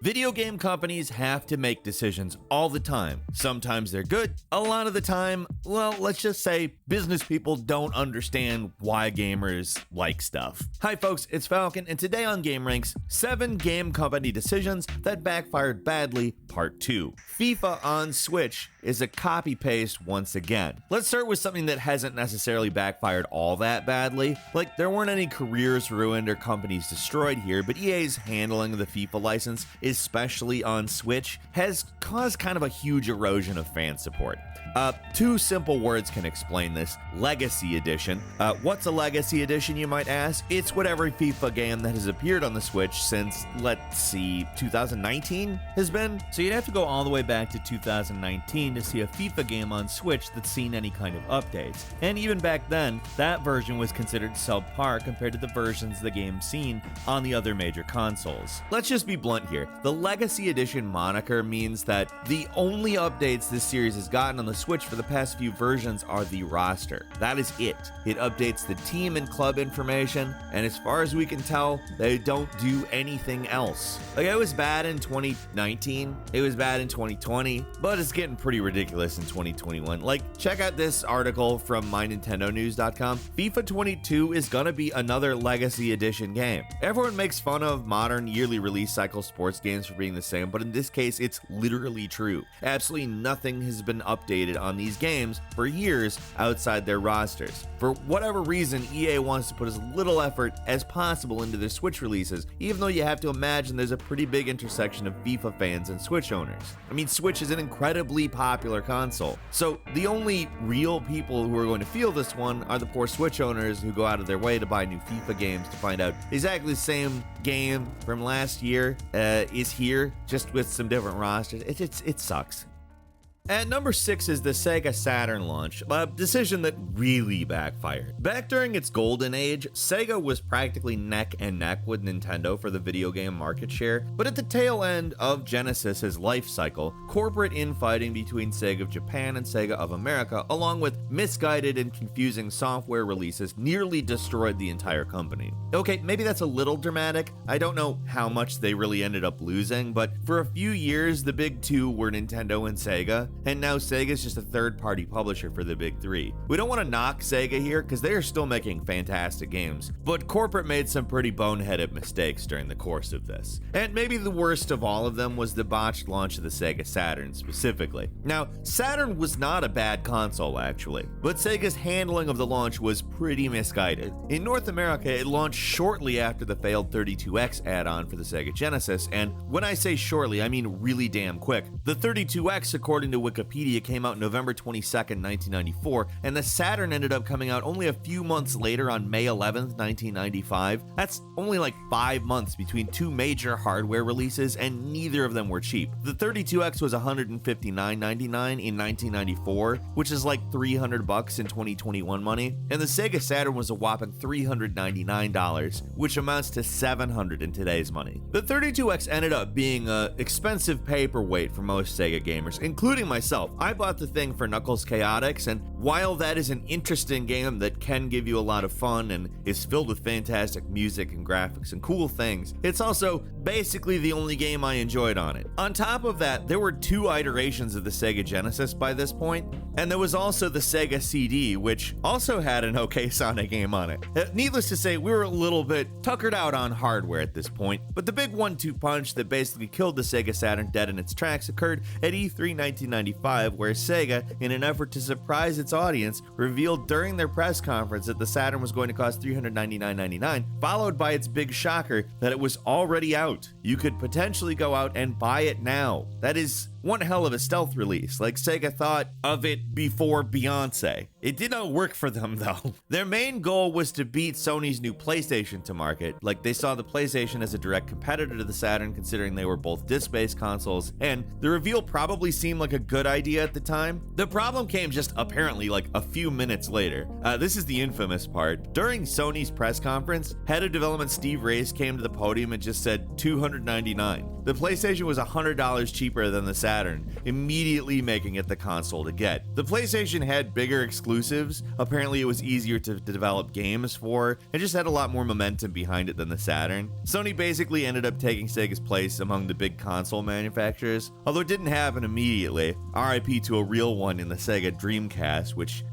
Video game companies have to make decisions all the time. Sometimes they're good, a lot of the time, well, let's just say business people don't understand why gamers like stuff. Hi folks, it's Falcon, and today on gameranx, 7 game company decisions that backfired badly, part 2. FIFA on Switch is a copy-paste once again. Let's start with something that hasn't necessarily backfired all that badly. Like, there weren't any careers ruined or companies destroyed here, but EA's handling of the FIFA license, especially on Switch, has caused kind of a huge erosion of fan support. 2 simple words can explain this. Legacy Edition. What's a Legacy Edition, you might ask? It's what every FIFA game that has appeared on the Switch since, let's see, 2019 has been? So you'd have to go all the way back to 2019 to see a FIFA game on Switch that's seen any kind of updates. And even back then, that version was considered subpar compared to the versions the game's seen on the other major consoles. Let's just be blunt here. The Legacy Edition moniker means that the only updates this series has gotten on the Switch for the past few versions are the roster. That is it. It updates the team and club information, and as far as we can tell, they don't do anything else. Like, it was bad in 2019, it was bad in 2020, but it's getting pretty ridiculous in 2021. Like, check out this article from mynintendonews.com. FIFA 22 is gonna be another Legacy Edition game. Everyone makes fun of modern yearly release cycle sports games for being the same, but in this case, it's literally true. Absolutely nothing has been updated on these games for years outside their rosters. For whatever reason, EA wants to put as little effort as possible into their Switch releases, even though you have to imagine there's a pretty big intersection of FIFA fans and Switch owners. I mean, Switch is an incredibly popular console, so the only real people who are going to feel this one are the poor Switch owners who go out of their way to buy new FIFA games to find out exactly the same game from last year is here, just with some different rosters. It sucks. At number 6 is the Sega Saturn launch, a decision that really backfired. Back during its golden age, Sega was practically neck and neck with Nintendo for the video game market share, but at the tail end of Genesis's life cycle, corporate infighting between Sega of Japan and Sega of America, along with misguided and confusing software releases, nearly destroyed the entire company. Okay, maybe that's a little dramatic. I don't know how much they really ended up losing, but for a few years, the big two were Nintendo and Sega, and now Sega's just a third-party publisher for the big 3. We don't want to knock Sega here, because they are still making fantastic games, but corporate made some pretty boneheaded mistakes during the course of this. And maybe the worst of all of them was the botched launch of the Sega Saturn specifically. Now, Saturn was not a bad console actually, but Sega's handling of the launch was pretty misguided. In North America, it launched shortly after the failed 32X add-on for the Sega Genesis, and when I say shortly, I mean really damn quick. The 32X, according to Wikipedia, came out November 22nd, 1994, and the Saturn ended up coming out only a few months later on May 11th, 1995. That's only like 5 months between 2 major hardware releases, and neither of them were cheap. The 32X was $159.99 in 1994, which is like $300 in 2021 money, and the Sega Saturn was a whopping $399, which amounts to $700 in today's money. The 32X ended up being an expensive paperweight for most Sega gamers, including myself. I bought the thing for Knuckles Chaotix, and while that is an interesting game that can give you a lot of fun and is filled with fantastic music and graphics and cool things, it's also basically the only game I enjoyed on it. On top of that, there were 2 iterations of the Sega Genesis by this point, and there was also the Sega CD, which also had an okay Sonic game on it. Needless to say, we were a little bit tuckered out on hardware at this point, but the big 1-2 punch that basically killed the Sega Saturn dead in its tracks occurred at E3 1995, where Sega, in an effort to surprise its audience, revealed during their press conference that the Saturn was going to cost $399.99, followed by its big shocker that it was already out. You could potentially go out and buy it now. That is one hell of a stealth release, like Sega thought of it before Beyonce. It did not work for them though. Their main goal was to beat Sony's new PlayStation to market. Like, they saw the PlayStation as a direct competitor to the Saturn, considering they were both disc-based consoles, and the reveal probably seemed like a good idea at the time. The problem came just apparently like a few minutes later. This is the infamous part. During Sony's press conference, head of development Steve Race came to the podium and just said $299. The PlayStation was $100 cheaper than the Saturn Saturn, immediately making it the console to get. The PlayStation had bigger exclusives, apparently it was easier to develop games for, and just had a lot more momentum behind it than the Saturn. Sony basically ended up taking Sega's place among the big console manufacturers, although it didn't happen immediately. RIP to a real one in the Sega Dreamcast, which,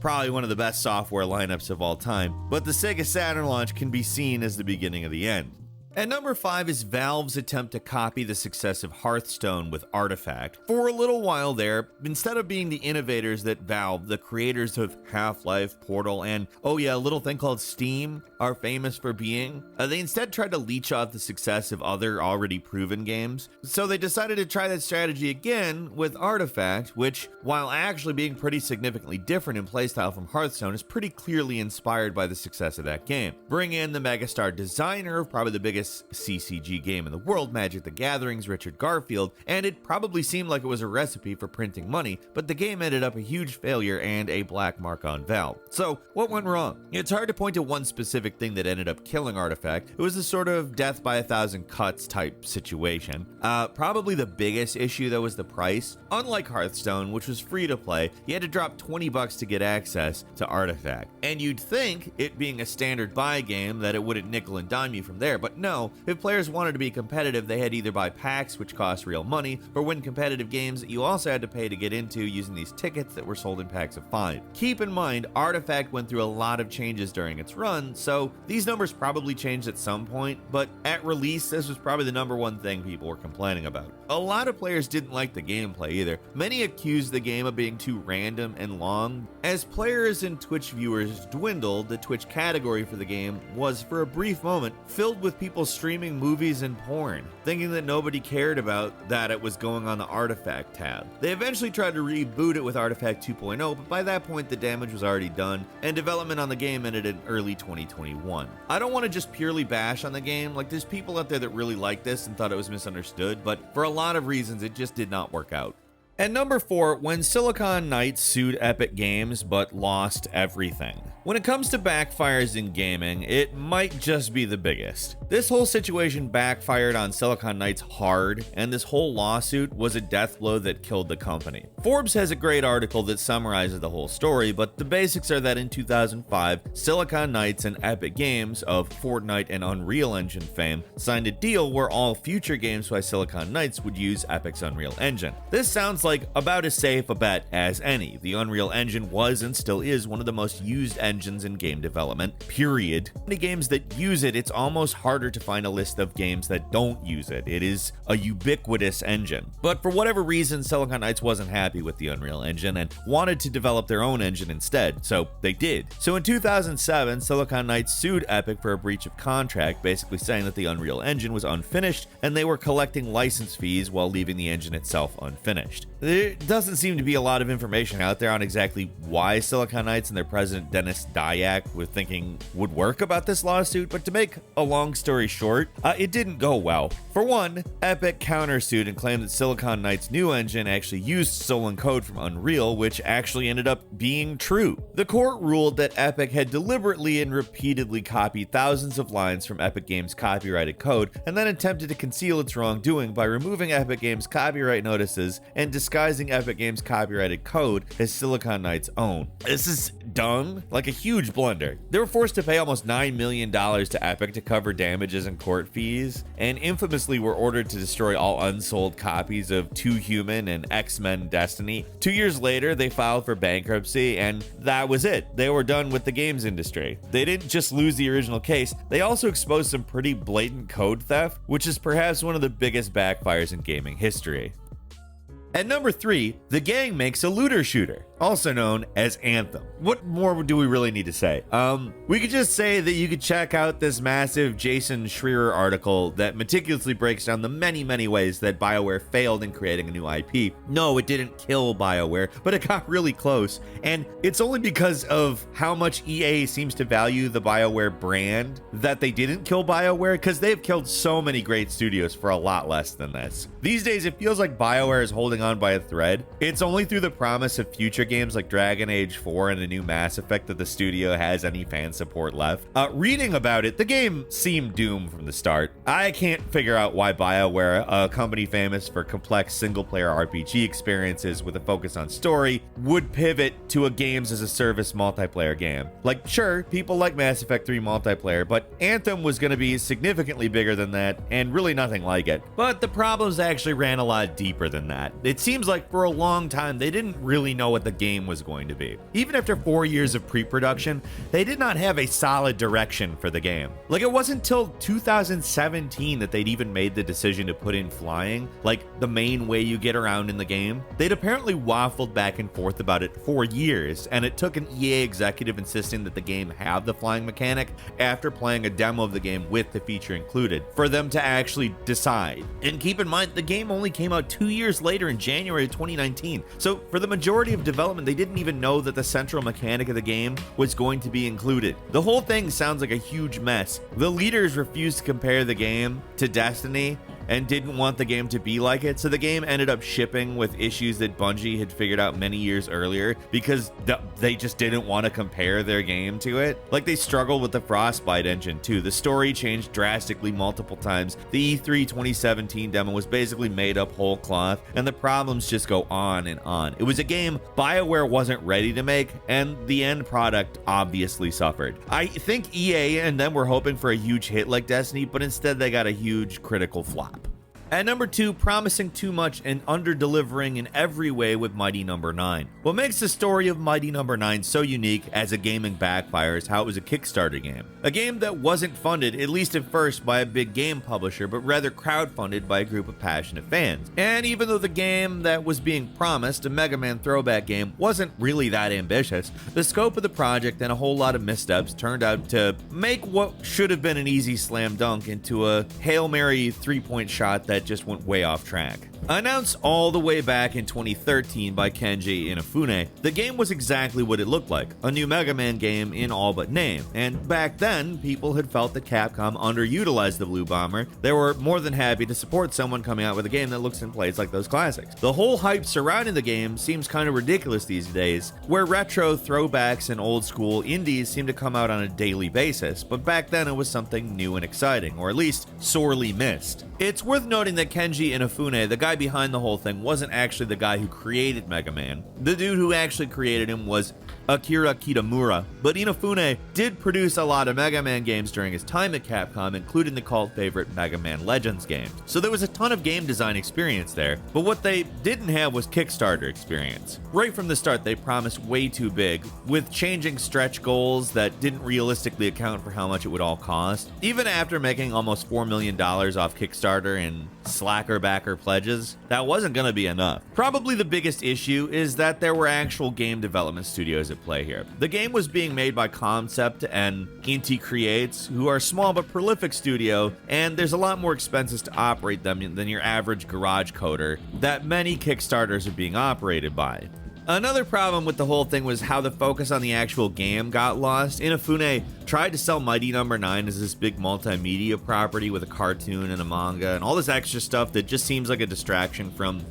probably one of the best software lineups of all time, but the Sega Saturn launch can be seen as the beginning of the end. At number 5 is Valve's attempt to copy the success of Hearthstone with Artifact. For a little while there, instead of being the innovators that Valve, the creators of Half-Life, Portal, and a little thing called Steam, are famous for being, they instead tried to leech off the success of other already proven games. So they decided to try that strategy again with Artifact, which, while actually being pretty significantly different in playstyle from Hearthstone, is pretty clearly inspired by the success of that game. Bring in the megastar designer of probably the biggest CCG game in the world, Magic the Gathering's Richard Garfield, and it probably seemed like it was a recipe for printing money, but the game ended up a huge failure and a black mark on Valve. So, what went wrong? It's hard to point to one specific thing that ended up killing Artifact. It was a sort of death by 1,000 cuts type situation. Probably the biggest issue though was the price. Unlike Hearthstone, which was free to play, you had to drop $20 to get access to Artifact. And you'd think, it being a standard buy game, that it wouldn't nickel and dime you from there, but no. If players wanted to be competitive, they had to either buy packs, which cost real money, or win competitive games that you also had to pay to get into using these tickets that were sold in packs of 5. Keep in mind, Artifact went through a lot of changes during its run, so these numbers probably changed at some point, but at release, this was probably the number one thing people were complaining about. A lot of players didn't like the gameplay either. Many accused the game of being too random and long. As players and Twitch viewers dwindled, the Twitch category for the game was, for a brief moment, filled with people streaming movies and porn, thinking that nobody cared about that it was going on the Artifact tab. They eventually tried to reboot it with Artifact 2.0, but by that point the damage was already done, and development on the game ended in early 2021. I don't want to just purely bash on the game, like there's people out there that really like this and thought it was misunderstood, but for a lot of reasons it just did not work out. At number 4, when Silicon Knights sued Epic Games but lost everything. When it comes to backfires in gaming, it might just be the biggest. This whole situation backfired on Silicon Knights hard, and this whole lawsuit was a death blow that killed the company. Forbes has a great article that summarizes the whole story, but the basics are that in 2005, Silicon Knights and Epic Games, of Fortnite and Unreal Engine fame, signed a deal where all future games by Silicon Knights would use Epic's Unreal Engine. This sounds like about as safe a bet as any. The Unreal Engine was and still is one of the most used engines in game development, period. Many games that use it, it's almost harder to find a list of games that don't use it. It is a ubiquitous engine. But for whatever reason, Silicon Knights wasn't happy with the Unreal Engine and wanted to develop their own engine instead, so they did. So in 2007, Silicon Knights sued Epic for a breach of contract, basically saying that the Unreal Engine was unfinished and they were collecting license fees while leaving the engine itself unfinished. There doesn't seem to be a lot of information out there on exactly why Silicon Knights and their president Dennis Dyack were thinking would work about this lawsuit, but to make a long story short, it didn't go well. For one, Epic countersued and claimed that Silicon Knights' new engine actually used stolen code from Unreal, which actually ended up being true. The court ruled that Epic had deliberately and repeatedly copied thousands of lines from Epic Games' copyrighted code, and then attempted to conceal its wrongdoing by removing Epic Games' copyright notices and disguising Epic Games' copyrighted code as Silicon Knights' own. This is done like a huge blunder. They were forced to pay almost $9 million to Epic to cover damages and court fees, and infamously were ordered to destroy all unsold copies of 2 Human and X-Men Destiny. 2 years later, they filed for bankruptcy, and that was it. They were done with the games industry. They didn't just lose the original case, they also exposed some pretty blatant code theft, which is perhaps one of the biggest backfires in gaming history. At number 3, the gang makes a looter shooter, also known as Anthem. What more do we really need to say? We could just say that you could check out this massive Jason Schreier article that meticulously breaks down the many ways that Bioware failed in creating a new IP. No, it didn't kill Bioware, but it got really close, and it's only because of how much EA seems to value the Bioware brand that they didn't kill Bioware, because they've killed so many great studios for a lot less than this. These days, it feels like Bioware is holding on by a thread. It's only through the promise of future games like Dragon Age 4 and a new Mass Effect that the studio has any fan support left. Reading about it, the game seemed doomed from the start. I can't figure out why Bioware, a company famous for complex single-player RPG experiences with a focus on story, would pivot to a games-as-a-service multiplayer game. Like, sure, people like Mass Effect 3 multiplayer, but Anthem was going to be significantly bigger than that, and really nothing like it. But the problems actually ran a lot deeper than that. It seems like for a long time, they didn't really know what the game was going to be. Even after 4 years of pre-production, they did not have a solid direction for the game. Like, it wasn't until 2017 that they'd even made the decision to put in flying, like the main way you get around in the game. They'd apparently waffled back and forth about it for years, and it took an EA executive insisting that the game have the flying mechanic after playing a demo of the game with the feature included for them to actually decide. And keep in mind, the game only came out 2 years later in January of 2019. So for the majority of development, they didn't even know that the central mechanic of the game was going to be included. The whole thing sounds like a huge mess. The leaders refused to compare the game to Destiny and didn't want the game to be like it, so the game ended up shipping with issues that Bungie had figured out many years earlier because they just didn't want to compare their game to it. Like, they struggled with the Frostbite engine too. The story changed drastically multiple times. The E3 2017 demo was basically made up whole cloth, and the problems just go on and on. It was a game BioWare wasn't ready to make, and the end product obviously suffered. I think EA and them were hoping for a huge hit like Destiny, but instead they got a huge critical flop. At number 2, promising too much and under-delivering in every way with Mighty No. 9. What makes the story of Mighty No. 9 so unique as a gaming backfire is how it was a Kickstarter game. A game that wasn't funded, at least at first, by a big game publisher, but rather crowdfunded by a group of passionate fans. And even though the game that was being promised, a Mega Man throwback game, wasn't really that ambitious, the scope of the project and a whole lot of missteps turned out to make what should have been an easy slam dunk into a Hail Mary three-point shot that just went way off track. Announced all the way back in 2013 by Kenji Inafune, the game was exactly what it looked like, a new Mega Man game in all but name. And back then, people had felt that Capcom underutilized the Blue Bomber. They were more than happy to support someone coming out with a game that looks and plays like those classics. The whole hype surrounding the game seems kind of ridiculous these days, where retro throwbacks and old school indies seem to come out on a daily basis, but back then it was something new and exciting, or at least sorely missed. It's worth noting that Kenji Inafune, the guy behind the whole thing, wasn't actually the guy who created Mega Man. The dude who actually created him was Akira Kitamura, but Inafune did produce a lot of Mega Man games during his time at Capcom, including the cult favorite Mega Man Legends games. So there was a ton of game design experience there, but what they didn't have was Kickstarter experience. Right from the start, they promised way too big, with changing stretch goals that didn't realistically account for how much it would all cost. Even after making almost $4 million off Kickstarter and slacker backer pledges, that wasn't going to be enough. Probably the biggest issue is that there were actual game development studios at play here. The game was being made by Concept and Inti Creates, who are a small but prolific studio, and there's a lot more expenses to operate them than your average garage coder that many Kickstarters are being operated by. Another problem with the whole thing was how the focus on the actual game got lost. Inafune tried to sell Mighty No. 9 as this big multimedia property with a cartoon and a manga and all this extra stuff that just seems like a distraction from,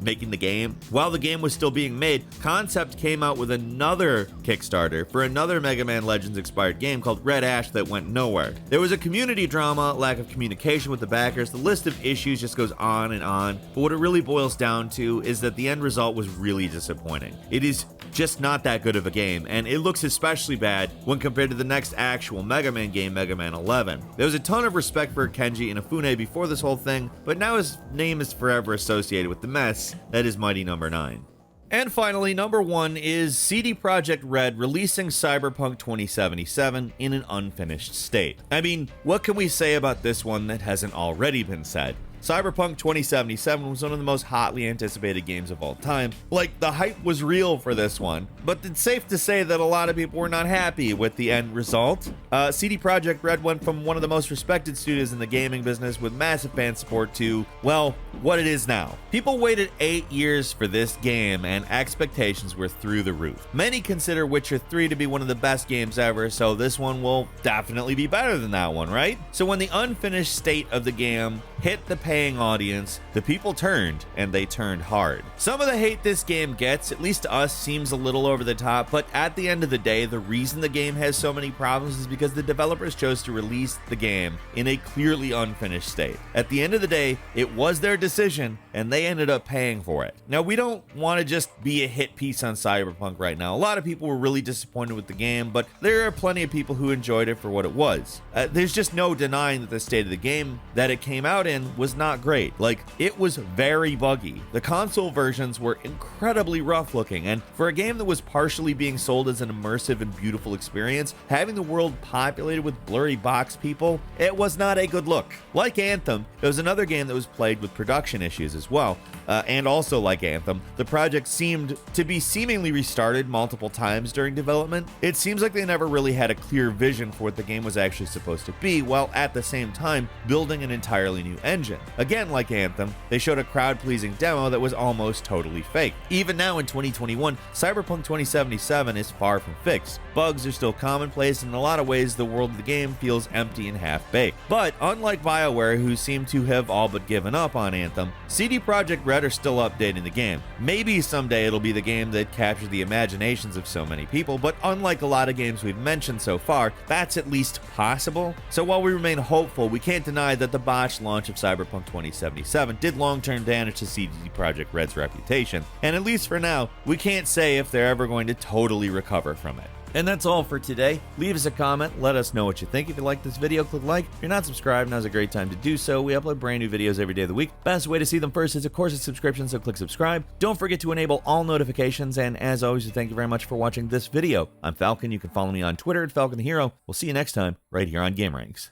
making the game. While the game was still being made, Concept came out with another Kickstarter for another Mega Man Legends expired game called Red Ash that went nowhere. There was a community drama, lack of communication with the backers, the list of issues just goes on and on, but what it really boils down to is that the end result was really disappointing. It is just not that good of a game, and it looks especially bad when compared to the next actual Mega Man game, Mega Man 11. There was a ton of respect for Kenji Inafune before this whole thing, but now his name is forever associated with the mess that is Mighty No. 9. And finally, number 1 is CD Projekt Red releasing Cyberpunk 2077 in an unfinished state. I mean, what can we say about this one that hasn't already been said? Cyberpunk 2077 was one of the most hotly anticipated games of all time. Like, the hype was real for this one, but it's safe to say that a lot of people were not happy with the end result. CD Projekt Red went from one of the most respected studios in the gaming business with massive fan support to, well, what it is now. People waited 8 years for this game, and expectations were through the roof. Many consider Witcher 3 to be one of the best games ever, so this one will definitely be better than that one, right? So when the unfinished state of the game hit the paying audience, the people turned, and they turned hard. Some of the hate this game gets, at least to us, seems a little over the top, but at the end of the day, the reason the game has so many problems is because the developers chose to release the game in a clearly unfinished state. At the end of the day, it was their decision, and they ended up paying for it. Now, we don't want to just be a hit piece on Cyberpunk right now. A lot of people were really disappointed with the game, but there are plenty of people who enjoyed it for what it was. There's just no denying that the state of the game that it came out in was not great. Like, it was very buggy. The console versions were incredibly rough looking, and for a game that was partially being sold as an immersive and beautiful experience, having the world populated with blurry box people, it was not a good look. Like Anthem, it was another game that was plagued with production issues as well. And also like Anthem, the project seemed to be seemingly restarted multiple times during development. It seems like they never really had a clear vision for what the game was actually supposed to be, while at the same time building an entirely new engine. Again, like Anthem, they showed a crowd-pleasing demo that was almost totally fake. Even now in 2021, Cyberpunk 2077 is far from fixed. Bugs are still commonplace, and in a lot of ways, the world of the game feels empty and half-baked. But unlike Bioware, who seem to have all but given up on Anthem, CD Projekt Red are still updating the game. Maybe someday it'll be the game that captures the imaginations of so many people, but unlike a lot of games we've mentioned so far, that's at least possible. So while we remain hopeful, we can't deny that the botched launch of Cyberpunk 2077 did long-term damage to CD Projekt Red's reputation, and at least for now, we can't say if they're ever going to totally recover from it. And that's all for today. Leave us a comment, let us know what you think. If you like this video, click like. If you're not subscribed, now's a great time to do so. We upload brand new videos every day of the week. Best way to see them first is, of course, a subscription, so click subscribe. Don't forget to enable all notifications, and as always, thank you very much for watching this video. I'm Falcon. You can follow me on Twitter at Falcon the Hero. We'll see you next time, right here on gameranx.